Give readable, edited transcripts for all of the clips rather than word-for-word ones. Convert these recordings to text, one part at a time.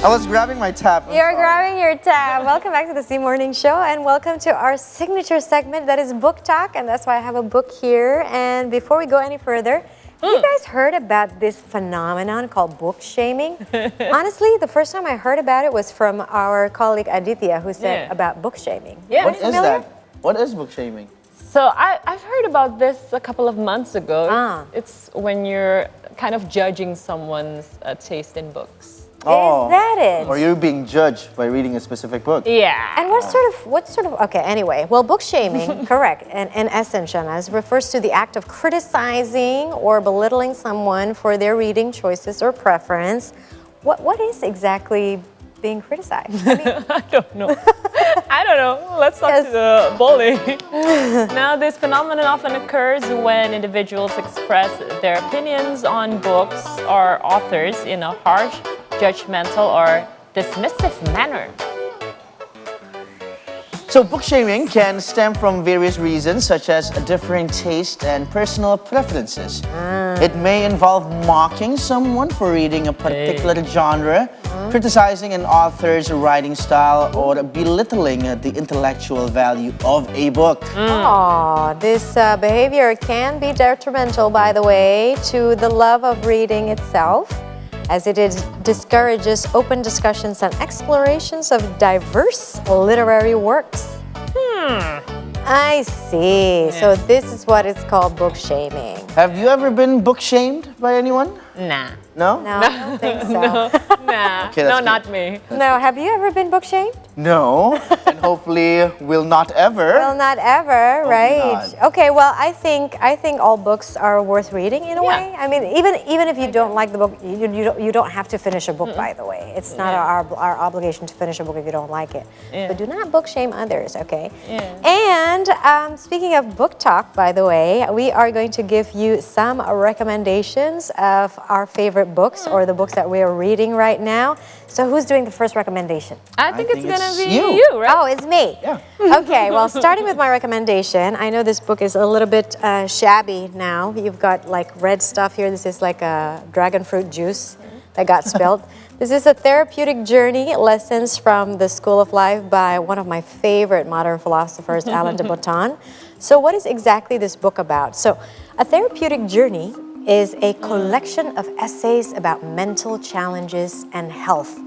I was grabbing my tab. You're grabbing your tab. Welcome back to the C Morning Show and welcome to our signature segment that is Book Talk, and that's why I have a book here. And before we go any further, you guys heard about this phenomenon called book shaming? Honestly, the first time I heard about it was from our colleague Aditya, who said about book shaming. Yeah. What is that? What is book shaming? So I've heard about this a couple of months ago. It's when you're kind of judging someone's taste in books. Is that it? Or you're being judged by reading a specific book. Yeah. And what sort of, okay, anyway. Well, book shaming, correct, and in essence, Shanaz, refers to the act of criticizing or belittling someone for their reading choices or preference. What is exactly being criticized? I mean, I don't know. I don't know. Let's talk to the bully. Now, this phenomenon often occurs when individuals express their opinions on books or authors in a harsh, judgmental, or dismissive manner. So book shaming can stem from various reasons such as differing taste and personal preferences. It may involve mocking someone for reading a particular genre, criticizing an author's writing style, or belittling the intellectual value of a book. This behavior can be detrimental, by the way, to the love of reading itself, as it discourages open discussions and explorations of diverse literary works. I see. So this is what it's called book shaming. Have you ever been book shamed by anyone? Nah. No? No, I don't think so. Nah. Okay, no, that's not me. No, have you ever been book shamed? No. And hopefully will not ever. Well, not ever, right? not. Okay, well, I think all books are worth reading in a way. I mean, even if you don't like the book, you don't have to finish a book. By the way, it's not our obligation to finish a book if you don't like it. But do not book shame others, okay? And speaking of book talk, by the way, we are going to give you some recommendations of our favorite books or the books that we are reading right now. So who's doing the first recommendation? I think it's gonna be you. you, right? Oh, it's me. Yeah. Okay, well, starting with my recommendation, I know this book is a little bit shabby now. You've got like red stuff here. This is like a dragon fruit juice that got spilled. This is A Therapeutic Journey, Lessons from the School of Life by one of my favorite modern philosophers, Alain de Botton. So what is exactly this book about? So A Therapeutic Journey is a collection of essays about mental challenges and health.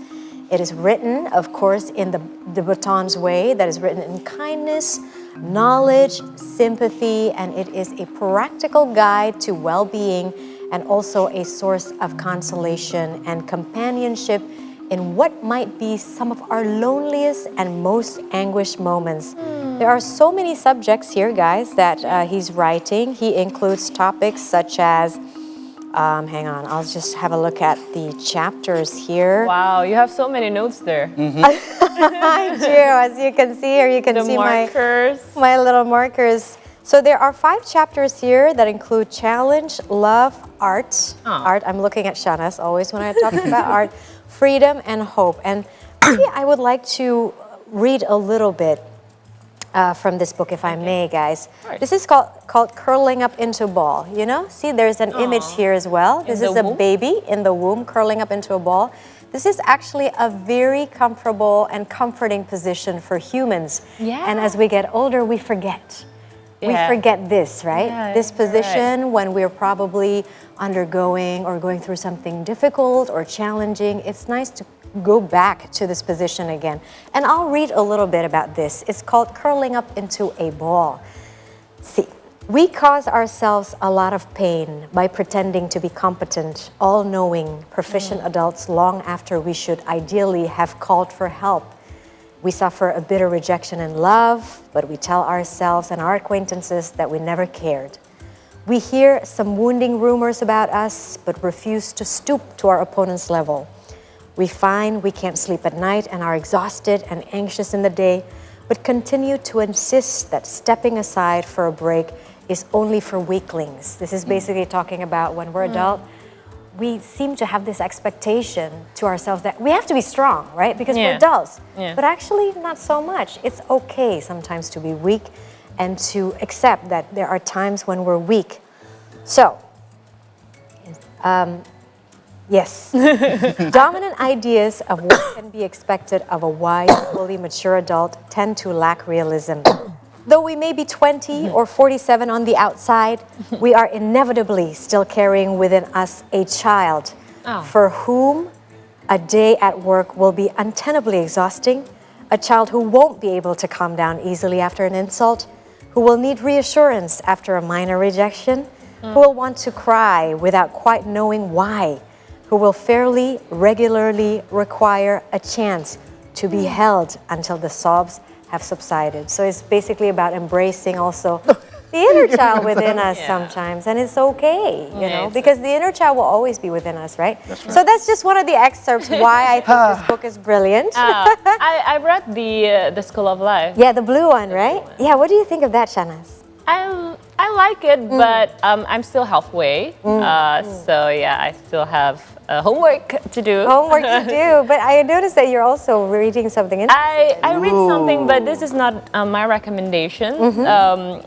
It is written, of course, in de Botton's way, that is written in kindness, knowledge, sympathy, and it is a practical guide to well-being and also a source of consolation and companionship in what might be some of our loneliest and most anguished moments. There are so many subjects here, guys, that he's writing. He includes topics such as, hang on, I'll just have a look at the chapters here. Wow, you have so many notes there. I do, as you can see here, you can see my little markers. So there are 5 chapters here that include challenge, love, art. Art, I'm looking at Shanas always when I talk about art, freedom, and hope. And maybe I would like to read a little bit from this book, if I may, guys. Right. This is called Curling Up into a Ball, you know? See, there's an image here as well. This is a baby in the womb curling up into a ball. This is actually a very comfortable and comforting position for humans. Yeah. And as we get older, we forget. We forget this, right? Yeah, this position when we're probably undergoing or going through something difficult or challenging. It's nice to go back to this position again. And I'll read a little bit about this. It's called Curling Up into a Ball. See, we cause ourselves a lot of pain by pretending to be competent, all-knowing, proficient adults long after we should ideally have called for help. We suffer a bitter rejection in love, but we tell ourselves and our acquaintances that we never cared. We hear some wounding rumors about us, but refuse to stoop to our opponent's level. We find we can't sleep at night and are exhausted and anxious in the day, but continue to insist that stepping aside for a break is only for weaklings. This is basically talking about when we're adult, we seem to have this expectation to ourselves that we have to be strong, right? Because we're adults. But actually, not so much. It's okay sometimes to be weak and to accept that there are times when we're weak. So, Yes. Dominant ideas of what can be expected of a wise, fully mature adult tend to lack realism. Though we may be 20 or 47 on the outside, we are inevitably still carrying within us a child for whom a day at work will be untenably exhausting, a child who won't be able to calm down easily after an insult, who will need reassurance after a minor rejection, who will want to cry without quite knowing why, who will fairly, regularly require a chance to be held until the sobs have subsided. So it's basically about embracing also the inner child within us sometimes, and it's okay, you know, because the inner child will always be within us, right? So that's just one of the excerpts why I think this book is brilliant. I read the School of Life. Yeah, the blue one, right? Yeah, what do you think of that, Shanas? I like it, but I'm still halfway. So yeah, I still have homework to do. Homework to do, but I noticed that you're also reading something interesting. I read something, but this is not my recommendation.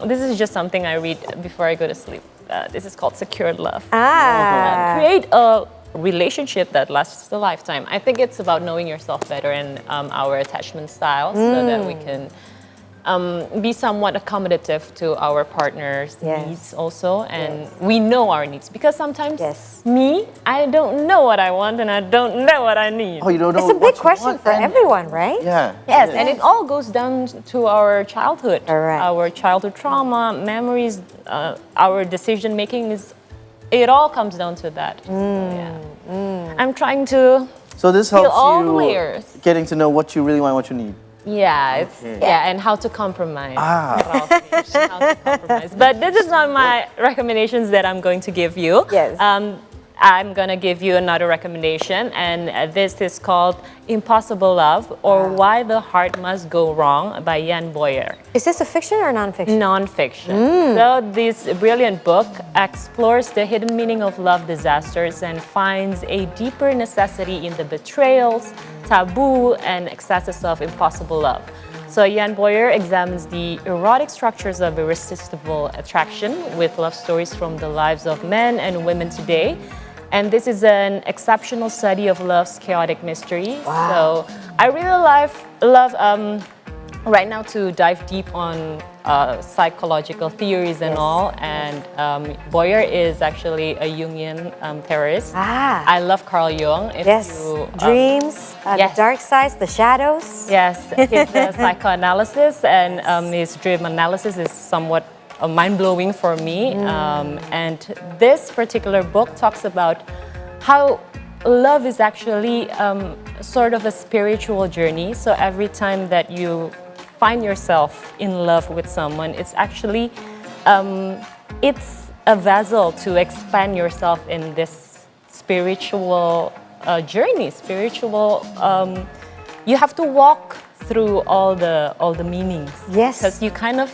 This is just something I read before I go to sleep. This is called Secured Love. Create a relationship that lasts a lifetime. I think it's about knowing yourself better and our attachment styles so that we can be somewhat accommodative to our partner's needs also, and we know our needs, because sometimes I don't know what I want and I don't know what I need. Oh, you don't know it's a big question for everyone, right? Yeah. Yes, and it all goes down to our childhood, Correct. our childhood trauma, memories, our decision making it all comes down to that. I'm trying to So this feel helps all the you layers. getting to know what you really want, what you need. Yeah, and how to compromise. How to compromise. But this is not my recommendations that I'm going to give you. Yes. I'm gonna give you another recommendation, and this is called Impossible Love, or Why the Heart Must Go Wrong by Jan Boyer. Is this a fiction or non-fiction? Non-fiction. So this brilliant book explores the hidden meaning of love disasters and finds a deeper necessity in the betrayals, taboo, and excesses of impossible love. So Jan Boyer examines the erotic structures of irresistible attraction with love stories from the lives of men and women today. And this is an exceptional study of love's chaotic mystery. So I really love right now to dive deep on psychological theories and all. And Boyer is actually a Jungian theorist. I love Carl Jung. If you, dreams, the dark sides, the shadows. Yes, his psychoanalysis and his dream analysis is somewhat mind-blowing for me. And this particular book talks about how love is actually sort of a spiritual journey. So every time that you find yourself in love with someone, it's actually it's a vessel to expand yourself in this spiritual journey. You have to walk through all the meanings. Yes, because you kind of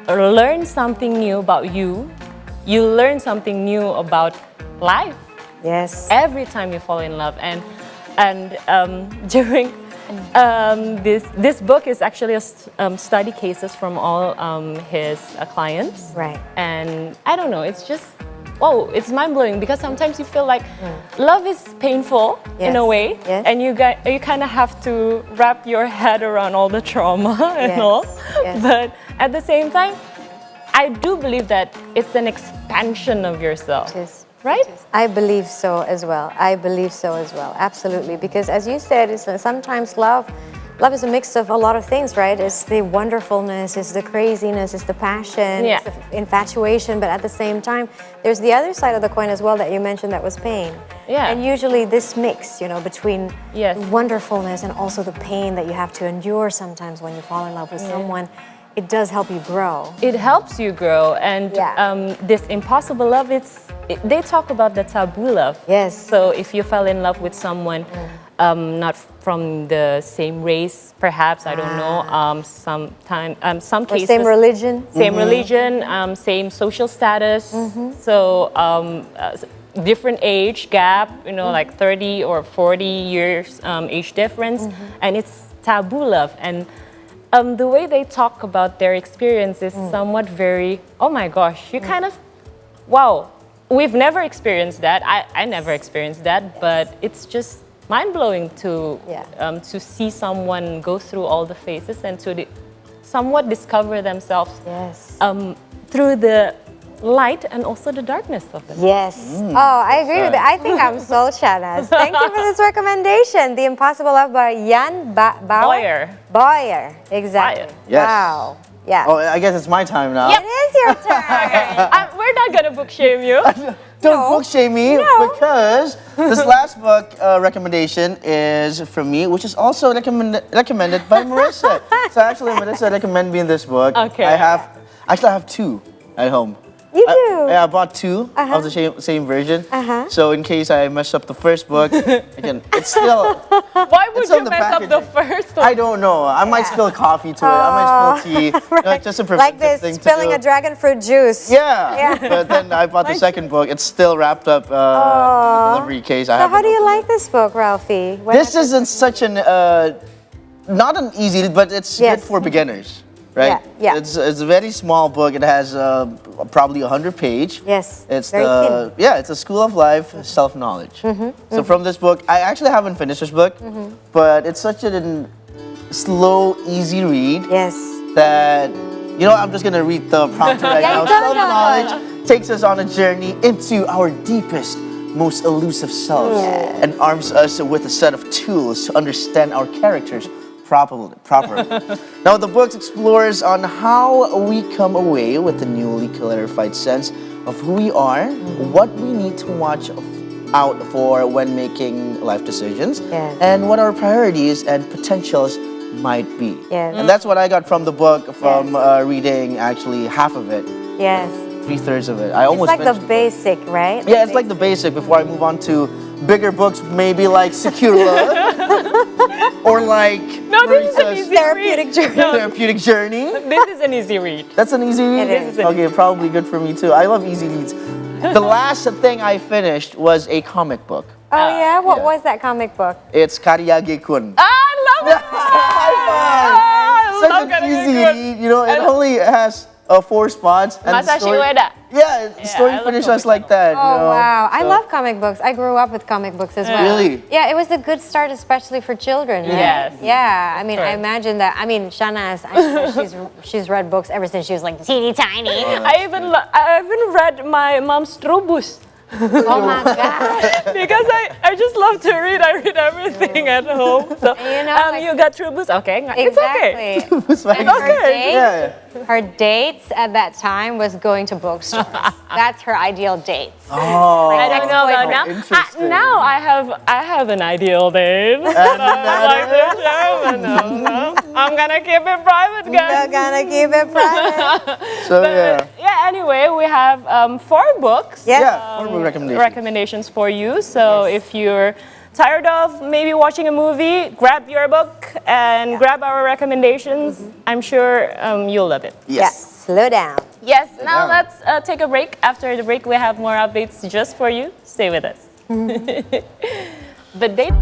learn something new about you. You learn something new about life. Yes. Every time you fall in love, and during this book is actually a study cases from all his clients. Right. And I don't know. It's just it's mind-blowing, because sometimes you feel like love is painful in a way, and you kind of have to wrap your head around all the trauma and all. But at the same time, I do believe that it's an expansion of yourself. Right? I believe so as well. Absolutely. Because as you said, it's sometimes love is a mix of a lot of things, right? It's the wonderfulness, it's the craziness, it's the passion, it's the infatuation, but at the same time, there's the other side of the coin as well that you mentioned, that was pain. Yeah. And usually this mix, between wonderfulness and also the pain that you have to endure sometimes when you fall in love with someone, it does help you grow. It helps you grow, and this impossible love, they talk about the taboo love. Yes. So if you fell in love with someone not from the same race, perhaps, I don't know, some cases. Same religion. Same religion, same social status. So different age gap, like 30 or 40 years age difference, and it's taboo love. And the way they talk about their experience is somewhat very, oh my gosh, you kind of, wow, we've never experienced that. I never experienced that, but it's just mind-blowing to see someone go through all the phases and to somewhat discover themselves through the light and also the darkness of them. Yes. Oh, I agree with it. I think I'm sold, Shanaz. Thank you for this recommendation. The Impossible Love by Jan Boyer. Boyer, exactly. Boyer. Yes. Wow. Yeah. Oh, I guess it's my time now. Yep. It is your turn. We're not gonna book shame you. Don't book shame me because this last book recommendation is from me, which is also recommended by Marissa. So actually, Marissa recommended me this book. Okay. I have two at home. You do? I bought two of the same version. So in case I mess up the first book, again, it's still. Why would you the mess up the first one? I don't know. I might spill coffee to it. I might spill tea. Right. Just a like this, thing spilling to a dragon fruit juice. Yeah. But then I bought the second book. It's still wrapped up in the delivery case. So how do you like this book, Ralphie? This isn't such an not an easy, but it's good for beginners. Right? Yeah. It's a very small book. It has probably 100 pages. Yes. It's very thin. it's a school of life, self-knowledge. So from this book, I actually haven't finished this book, but it's such a slow, easy read. Yes. That I'm just gonna read the prompter right now. Self-knowledge takes us on a journey into our deepest, most elusive selves, and arms us with a set of tools to understand our characters properly. Now, the book explores on how we come away with a newly clarified sense of who we are, what we need to watch out for when making life decisions, and what our priorities and potentials might be. And that's what I got from the book from reading actually half of it. Yes. 3/3 of it. I almost It's like the finished basic, right? Yeah, it's like the basic before I move on to bigger books, maybe like Secure Love or like this is an easy Therapeutic read. Journey. Therapeutic Journey. This is an easy read. That's an easy read? It is. Okay, probably good for me too. I love easy reads. The last thing I finished was a comic book. Oh yeah? What was that comic book? It's Karyage-kun. I love it! High five! Such an easy read, it only has 4 spots. And Masashi Ueda. Yeah, the story finishes like that. Oh, wow. I love comic books. I grew up with comic books as well. Really? Yeah, it was a good start, especially for children. Right? Yes. Yeah, I mean, I imagine that. I mean, Shanaz, she's read books ever since she was like teeny tiny. I even read my mom's Trubus. Oh my God. Because I just love to read. I read everything at home. So you got Trubus? Okay, it's okay. Exactly. And her dates at that time was going to bookstores. That's her ideal dates. Oh, I don't know about now. interesting. Now I have an ideal date. that I like to share, but I'm gonna keep it private, guys. We're gonna keep it private. So Anyway, we have 4 books. Yeah, 4 book recommendations for you. So if you're tired of maybe watching a movie, grab your book and grab our recommendations. I'm sure you'll love it. Yes. Slow down. Yes, now let's take a break. After the break, we have more updates just for you. Stay with us. The date.